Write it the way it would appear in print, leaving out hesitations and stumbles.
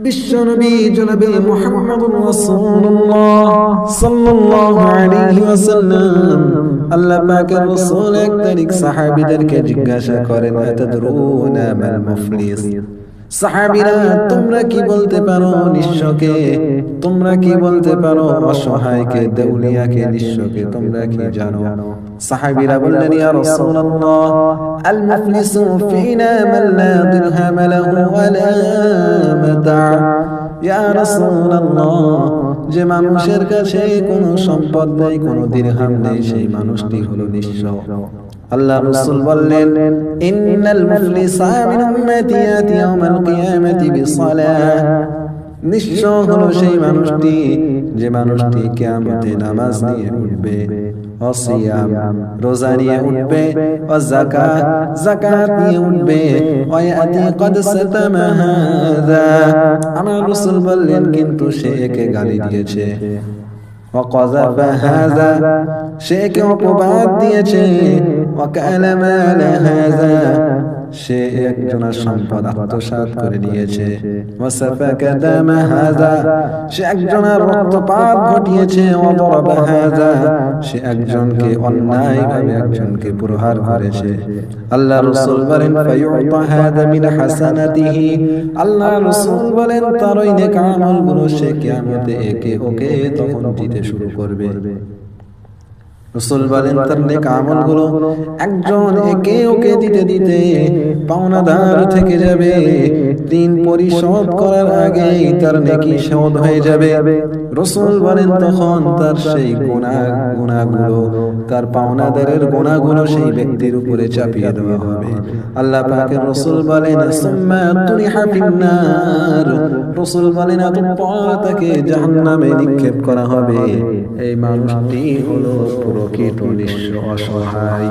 বিশ্বনবী জনাবে মুহাম্মদুর রাসূলুল্লাহ সাল্লাল্লাহু আলাইহি ওয়াসাল্লাম আল্লাহ পাকের রাসূল এক তারিখ সাহাবীদেরকে জিজ্ঞাসা করেন আতাদরুনা মাল মুফলিস, সাহাবীরা তোমরা কি বলতে পারো নিঃস্বকে, তোমরা কি বলতে পারো অসহায়কে, দেউলিয়াকে, নিঃস্বকে তোমরা কি জানো? সাহাবীরা বললেন ইয়া রাসূলুল্লাহ আল মুফলিসু ফিনা মান লা দিরহাম লাহু ওয়া লা মাতা। ইয়া রাসূলুল্লাহ, যে মানুষের কাছে কোনো সম্পদ নেই, কোনো দিরহাম নেই, সেই মানুষটি হলো নিঃস্ব। আল্লাহ রাসূল বললেন ইন্নাল মুফলিসা মিন উম্মতি ইয়াতি ইয়াউমাল কিয়ামাতি বিসসালাহ, নিঃস্ব হলো সেই মানুষটি যে মানুষটি কিয়ামতে নামাজ নিয়ে উঠবে, ওয়াসিয়াম রোজা নিয়ে উঠবে, ওয়া যাকাত যাকাত নিয়ে উঠবে, ওয়া ইয়াতি ক্বাদ সাতামা হাযা। আমার রাসূল বললেন কিন্তু সে একে গালি দিয়েছে, وقذف هذا সে কে অপবাদ দিয়েছে, وكأل مال هذا সে একজনের সম্পদ আত্মসাৎ করে নিয়েছে, وسفك دم هذا সে একজনের রক্তপাত ঘটিয়েছে, وضرب هذا সে একজনকে অন্যায়ভাবে একজনকে প্রহার করেছে। আল্লাহ রাসূল বলেন ফায়ুতা হাদা মিন হাসানাতিহি, আল্লাহ রাসূল বলেন তার ওই নেক আমলগুলো সে কিয়ামতে একে ওকে তখন দিতে শুরু করবে। রাসূল বলেন তার নেক আমলগুলো একজন একে ওকে দিতে দিতে পাওনাদার থেকে যাবে, ঋণ পরিশোধ করার আগেই তার নেকি শোধ হয়ে যাবে। রাসূল বলেন তখন তার সেই গুনাহগুলো, তার পাওনাদারের গুনাহগুলো সেই ব্যক্তির উপরে চাপিয়ে দেওয়া হবে। আল্লাহ পাকের রাসূল বলেন সুম্মা তুরিহা ফিন্নার, রাসূল বলেন অতঃপর তাকে জাহান্নামে নিক্ষেপ করা হবে। এই মানুষটি হলো প্রকৃত নিঃস্ব অসহায়।